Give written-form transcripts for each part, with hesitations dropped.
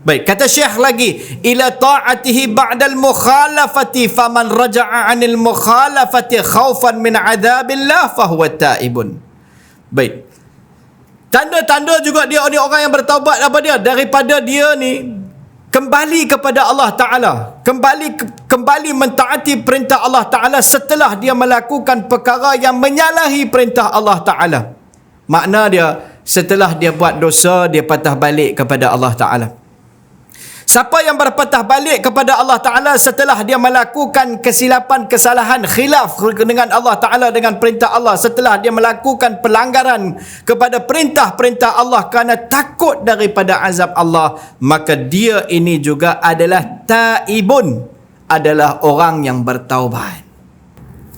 Baik, kata Syekh lagi, ila ta'atihi ba'dal mukhalafati faman raja'a 'anil mukhalafati khaufan min 'adzabillah fahuwa ta'ibun. Baik. Tanda-tanda juga dia ni orang yang bertaubat apa dia? Daripada dia ni kembali kepada Allah Ta'ala, kembali mentaati perintah Allah Ta'ala setelah dia melakukan perkara yang menyalahi perintah Allah Ta'ala. Makna dia, setelah dia buat dosa, dia patah balik kepada Allah Ta'ala. Siapa yang berpatah balik kepada Allah Ta'ala setelah dia melakukan kesilapan, kesalahan, khilaf dengan Allah Ta'ala, dengan perintah Allah, setelah dia melakukan pelanggaran kepada perintah-perintah Allah kerana takut daripada azab Allah, maka dia ini juga adalah taibun, adalah orang yang bertaubat.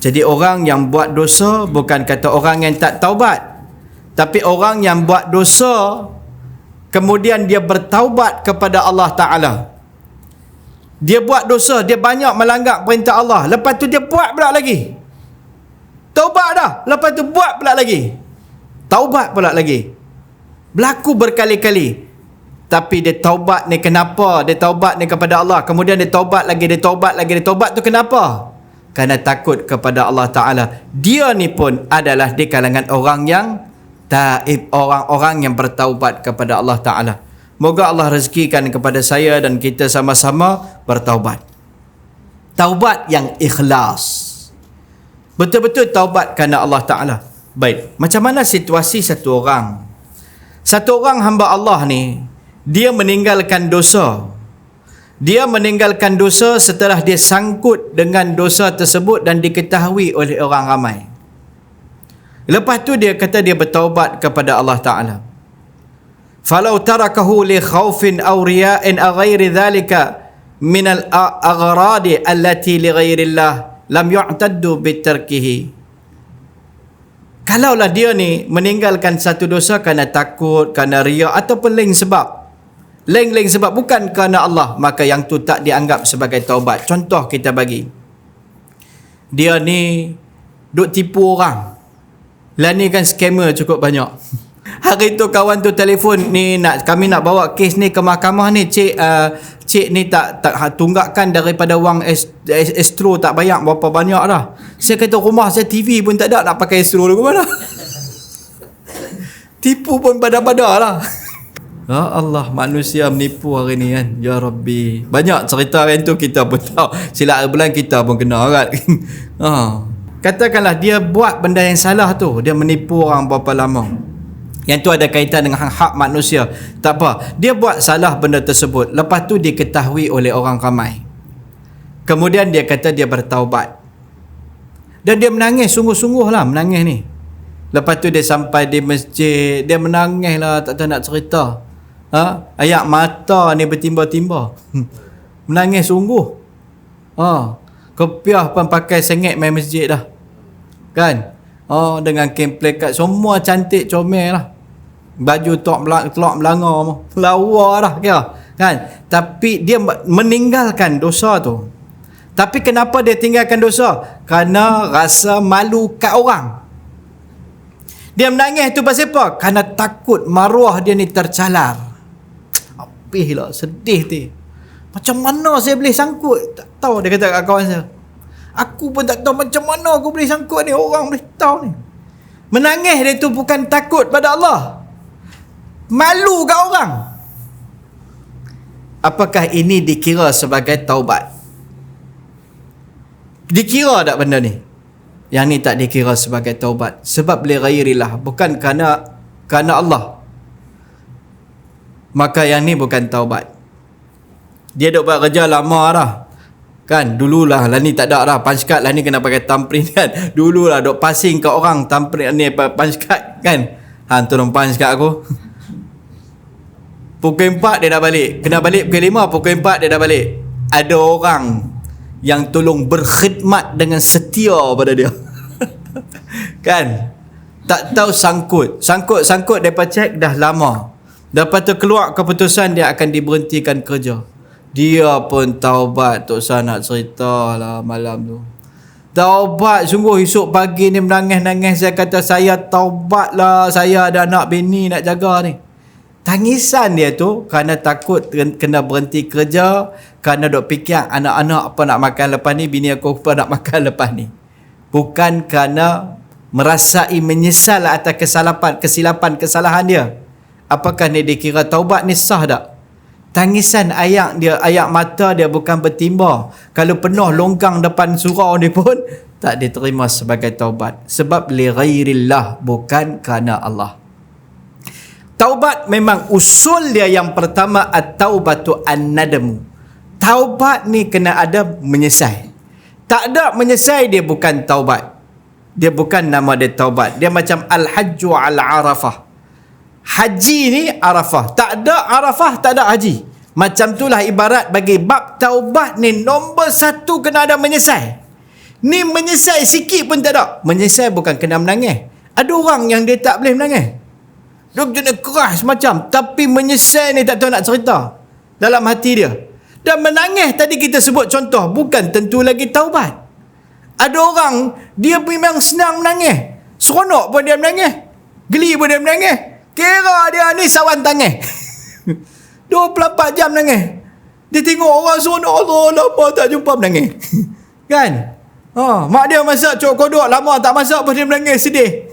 Jadi orang yang buat dosa bukan kata orang yang tak taubat, tapi orang yang buat dosa kemudian dia bertaubat kepada Allah Ta'ala. Dia buat dosa, dia banyak melanggar perintah Allah, lepas tu dia buat pula lagi. Taubat dah, lepas tu buat pula lagi. Taubat pula lagi. Berlaku berkali-kali. Tapi dia taubat ni kenapa? Dia taubat ni kepada Allah, kemudian dia taubat lagi, dia taubat lagi, dia taubat tu kenapa? Kerana takut kepada Allah Ta'ala. Dia ni pun adalah di kalangan orang yang taib, orang-orang yang bertaubat kepada Allah Ta'ala. Moga Allah rezekikan kepada saya dan kita sama-sama bertaubat. Taubat yang ikhlas. Betul-betul taubat kerana Allah Ta'ala. Baik, macam mana situasi satu orang? Satu orang hamba Allah ni, dia meninggalkan dosa. Dia meninggalkan dosa setelah dia sangkut dengan dosa tersebut dan diketahui oleh orang ramai. Lepas tu dia kata dia bertaubat kepada Allah Ta'ala. Falau tarakahu li khawfin aw riya'in aw ghairi dhalika min al-aghradi allati li ghairillah lam yu'taddu bitarkihi. Kalaulah dia ni meninggalkan satu dosa kerana takut, kerana riya ataupun lain sebab, lain sebab bukan kerana Allah, maka yang tu tak dianggap sebagai taubat. Contoh kita bagi, dia ni duk tipu orang. Lah ni kan scammer cukup banyak. Hari tu kawan tu telefon ni, kami nak bawa kes ni ke mahkamah ni, cik ni tak tunggakkan daripada wang Astro, tak bayar berapa banyak dah. Saya kata rumah saya TV pun tak ada, nak pakai Astro ke mana? Tipu pun pada-pada lah. Ya Allah, manusia menipu hari ni kan. Ya Rabbi, banyak cerita yang tu kita pun tahu. Silap bulan kita pun kena kan. Katakanlah dia buat benda yang salah tu, dia menipu orang berapa lama, yang tu ada kaitan dengan hak manusia, tak apa, dia buat salah benda tersebut, lepas tu diketahui oleh orang ramai, kemudian dia kata dia bertaubat, dan dia menangis sungguh-sungguh lah, menangis ni. Lepas tu dia sampai di masjid, dia menangis lah, tak tahu nak cerita, air mata ni bertimba-timba. Menangis sungguh. Kopiah pun pakai sengit main masjid dah, kan? Dengan kain plekat semua cantik comel lah, baju telak melanggar, lawa dah kira, kan? Tapi dia meninggalkan dosa tu. Tapi kenapa dia tinggalkan dosa? Kerana rasa malu kat orang. Dia menangis tu pasal apa? Kerana takut maruah dia ni tercalar. Apih lah, sedih tu. Macam mana saya boleh sangkut? Tak tahu, dia kata kat kawan saya. Aku pun tak tahu macam mana aku boleh sangkut ni, orang boleh tahu ni. Menangis dia tu bukan takut pada Allah, malu kat orang. Apakah ini dikira sebagai taubat? Dikira tak benda ni? Yang ni tak dikira sebagai taubat. Sebab li ghairillah, bukan kerana Allah. Maka yang ni bukan taubat. Dia duk buat kerja lama dah, kan? Dululah lah ni tak ada dah punch card, lah ni kena pakai thumbprint kan. Dululah duk passing ke orang thumbprint ni, punch card kan. Tolong punch card aku. Pukul 4 dia dah balik, kena balik pukul 5, pukul 4 dia dah balik. Ada orang yang tolong berkhidmat dengan setia pada dia. Kan? Tak tahu sangkut depa cek dah lama. Lepas tu keluar keputusan dia akan diberhentikan kerja. Dia pun taubat, tak usah nak cerita lah malam tu. Taubat sungguh, esok pagi ni menangis-nangis. Saya kata saya taubat lah, saya ada anak bini nak jaga ni. Tangisan dia tu kerana takut kena berhenti kerja, kerana duk fikir anak-anak apa nak makan lepas ni, bini aku apa nak makan lepas ni. Bukan kerana merasai menyesal atas kesilapan-kesalahan dia. Apakah ni dikira taubat ni sah tak? Tangisan ayak dia, ayak mata dia bukan bertimba. Kalau penuh longgang depan surau ni pun tak diterima sebagai taubat. Sebab li ghairillah, bukan kerana Allah. Taubat memang usul dia yang pertama at-taubatu an-nadamu. Taubat ni kena ada menyesal. Tak ada menyesal dia bukan taubat. Dia bukan nama dia taubat. Dia macam al-hajju al-arafah. Haji ni Arafah. Tak ada Arafah, tak ada haji. Macam itulah ibarat bagi bab taubat ni, nombor satu kena ada menyesal. Ni menyesal sikit pun tak ada. Menyesal bukan kena menangis. Ada orang yang dia tak boleh menangis. Dia kena keras macam, tapi menyesal ni tak tahu nak cerita dalam hati dia. Dan menangis tadi kita sebut contoh, bukan tentu lagi taubat. Ada orang dia memang senang menangis, seronok pun dia menangis, geli pun dia menangis, kira dia ni sawan tangis 24 jam menangis. Dia tengok orang seronok, Allah lama tak jumpa menangis kan. Mak dia masak cok kodok, lama tak masak pun dia menangis, sedih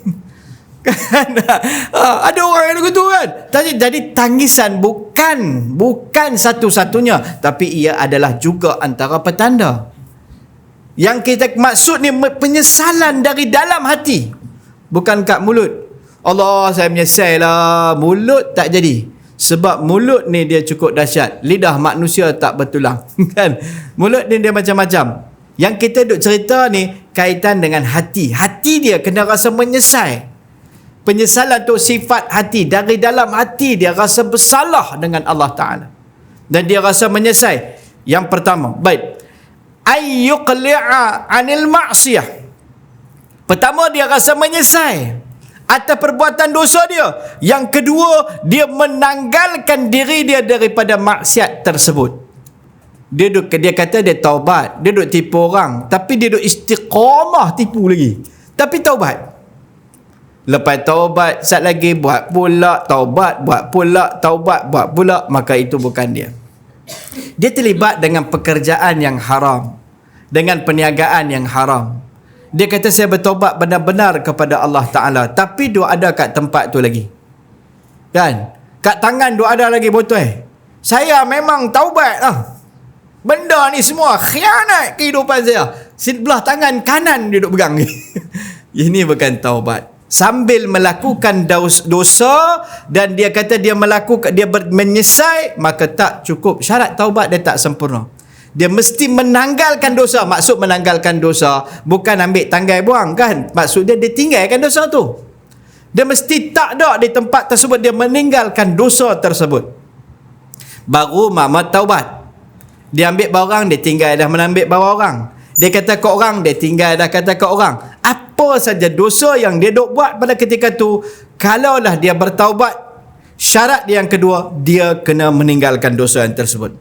kan. Ada orang yang begitu kan. Jadi tangisan bukan satu-satunya, tapi ia adalah juga antara petanda. Yang kita maksud ni penyesalan dari dalam hati, bukan kat mulut. Allah saya menyesal lah, mulut tak jadi. Sebab mulut ni dia cukup dahsyat. Lidah manusia tak bertulang kan. Mulut ni dia macam-macam. Yang kita duk cerita ni kaitan dengan hati. Hati dia kena rasa menyesal. Penyesalan tu sifat hati. Dari dalam hati dia rasa bersalah dengan Allah Ta'ala. Dan dia rasa menyesal. Yang pertama, baik, ayyuqli'a anil ma'siyah. Pertama, dia rasa menyesal atas perbuatan dosa dia. Yang kedua, dia menanggalkan diri dia daripada maksiat tersebut. Dia kata dia taubat, dia duk tipu orang, tapi dia duk istiqamah tipu lagi. Tapi taubat. Lepas taubat, sat lagi buat pula taubat, buat pula taubat, buat pula, maka itu bukan dia. Dia terlibat dengan pekerjaan yang haram, dengan perniagaan yang haram. Dia kata saya bertaubat benar-benar kepada Allah Ta'ala, tapi dia ada kat tempat tu lagi kan, kat tangan dia ada lagi botol. Saya memang taubat lah, benda ni semua khianat kehidupan saya. Sebelah tangan kanan dia duk pegang ni ini bukan taubat. Sambil melakukan dosa, dan dia kata dia menyesal, maka tak cukup. Syarat taubat dia tak sempurna. Dia mesti menanggalkan dosa. Maksud menanggalkan dosa bukan ambil tanggai buang kan. Maksud dia tinggalkan dosa tu. Dia mesti tak ada di tempat tersebut. Dia meninggalkan dosa tersebut, baru mama taubat. Dia ambil barang, dia tinggal dah menambil barang orang. Dia kata ke orang, dia tinggal dah kata ke orang. Apa saja dosa yang dia dok buat pada ketika tu, kalaulah dia bertaubat, syarat yang kedua, dia kena meninggalkan dosa yang tersebut.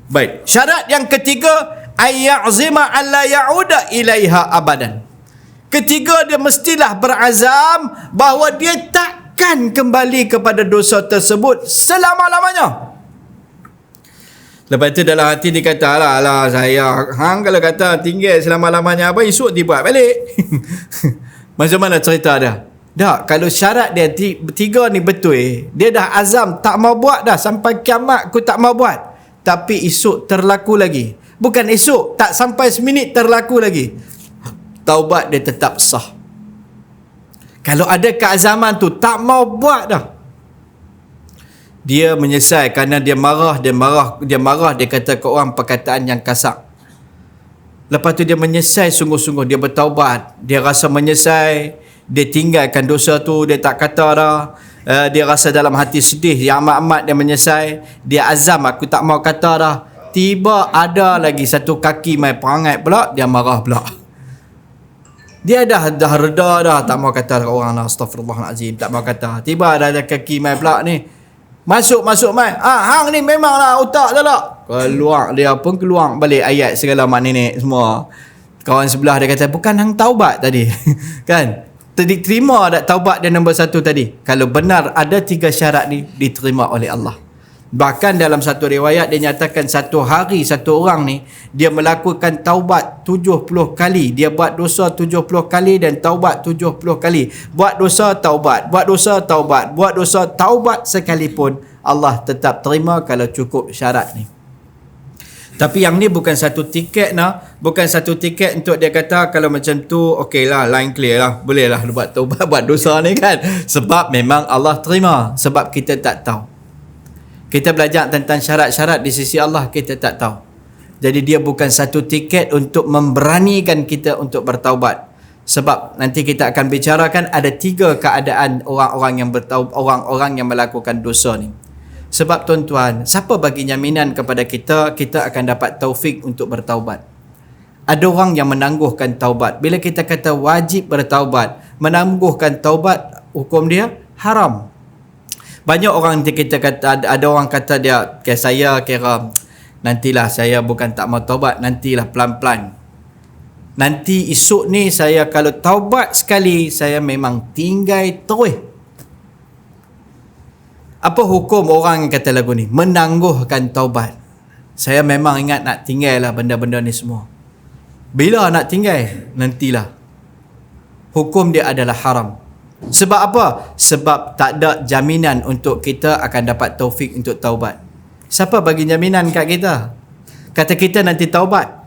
Baik, syarat yang ketiga, ayyazima alla ya'uda ilaiha abadan. Ketiga, dia mestilah berazam bahawa dia takkan kembali kepada dosa tersebut selama-lamanya. Lepas tu dalam hati dia kata, alah saya kalau kata tinggal selama-lamanya apa, esok dia buat balik macam mana cerita dia? Tak, kalau syarat dia tiga ni betul, dia dah azam tak mau buat dah, sampai kiamat aku tak mau buat, tapi esok terlaku lagi, bukan esok, tak sampai seminit terlaku lagi, taubat dia tetap sah. Kalau ada keazaman tu tak mau buat dah, dia menyesal kerana dia marah, dia kata ke orang perkataan yang kasar. Lepas tu dia menyesal sungguh-sungguh, dia bertaubat, dia rasa menyesal, dia tinggalkan dosa tu, dia tak kata dah. Dia rasa dalam hati sedih, yang amat-amat dia menyesal, dia azam aku tak mau kata dah. Tiba ada lagi satu kaki mai perangai pula, dia marah pula. Dia dah reda dah, tak mau kata ke orang lah, astagfirullahalazim, tak mau kata. Tiba ada kaki mai pula ni, Masuk mai. Hang ni memanglah otak dah lah. Keluar dia pun keluar balik ayat segala mak nenek semua. Kawan sebelah dia kata, bukan hang taubat tadi kan? Diterima tak taubat dia nombor satu tadi? Kalau benar ada 3 syarat ni, diterima oleh Allah. Bahkan dalam satu riwayat dia nyatakan satu hari satu orang ni dia melakukan taubat 70 kali. Dia buat dosa 70 kali dan taubat 70 kali. Buat dosa taubat, buat dosa taubat, buat dosa taubat sekalipun Allah tetap terima kalau cukup syarat ni. Tapi yang ni bukan satu tiket bukan satu tiket untuk dia kata kalau macam tu okey lah, line clear lah, boleh lah buat taubat, buat dosa ni kan. Sebab memang Allah terima, sebab kita tak tahu. Kita belajar tentang syarat-syarat di sisi Allah, kita tak tahu. Jadi dia bukan satu tiket untuk memberanikan kita untuk bertaubat. Sebab nanti kita akan bicarakan ada 3 keadaan orang-orang yang bertaubat, orang-orang yang melakukan dosa ni. Sebab tuan-tuan, siapa bagi jaminan kepada kita akan dapat taufik untuk bertaubat? Ada orang yang menangguhkan taubat. Bila kita kata wajib bertaubat, menangguhkan taubat, hukum dia haram. Banyak orang kita kata, ada orang kata dia, saya kira nantilah, saya bukan tak mau taubat, nantilah pelan-pelan. Nanti esok ni saya kalau taubat sekali, saya memang tinggal terus. Apa hukum orang yang kata lagu ni? Menangguhkan taubat. Saya memang ingat nak tinggal lah benda-benda ni semua. Bila nak tinggal? Nantilah. Hukum dia adalah haram. Sebab apa? Sebab tak ada jaminan untuk kita akan dapat taufik untuk taubat. Siapa bagi jaminan kat kita? Kata kita nanti taubat.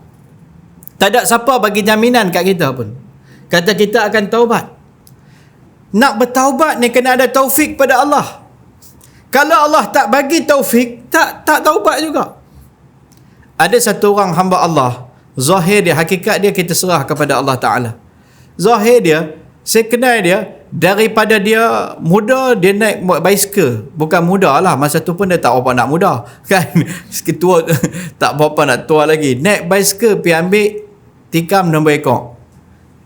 Tak ada siapa bagi jaminan kat kita pun. Kata kita akan taubat. Nak bertaubat ni kena ada taufik pada Allah. Kalau Allah tak bagi taufik, tak taubat juga. Ada satu orang hamba Allah, zahir dia, hakikat dia kita serah kepada Allah Ta'ala. Zahir dia, saya kenal dia, daripada dia muda, dia naik basikal. Bukan muda lah, masa tu pun dia tak berapa nak muda. Kan? Tua, tak berapa nak tua lagi. Naik basikal, pergi ambil tikam nombor ekor.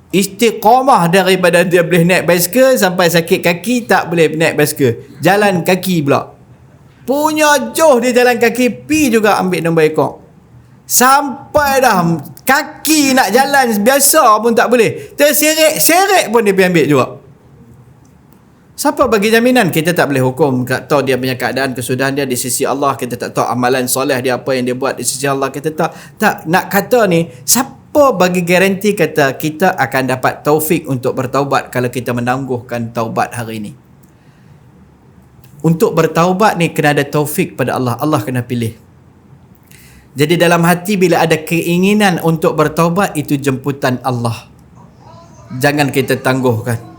Istiqamah daripada dia boleh naik basikal sampai sakit kaki, tak boleh naik basikal. Jalan kaki pula. Punya jauh dia jalan kaki, pi juga ambil nombor ekor. Sampai dah kaki nak jalan biasa pun tak boleh. Terseret-seret pun dia pergi ambil juga. Siapa bagi jaminan? Kita tak boleh hukum. Tak tahu dia punya keadaan kesudahan dia di sisi Allah. Kita tak tahu amalan soleh dia apa yang dia buat di sisi Allah. Kita tak nak kata ni, siapa bagi garanti kata kita akan dapat taufik untuk bertaubat kalau kita menangguhkan taubat hari ini? Untuk bertaubat ni kena ada taufik pada Allah. Allah kena pilih. Jadi dalam hati bila ada keinginan untuk bertaubat, itu jemputan Allah. Jangan kita tangguhkan.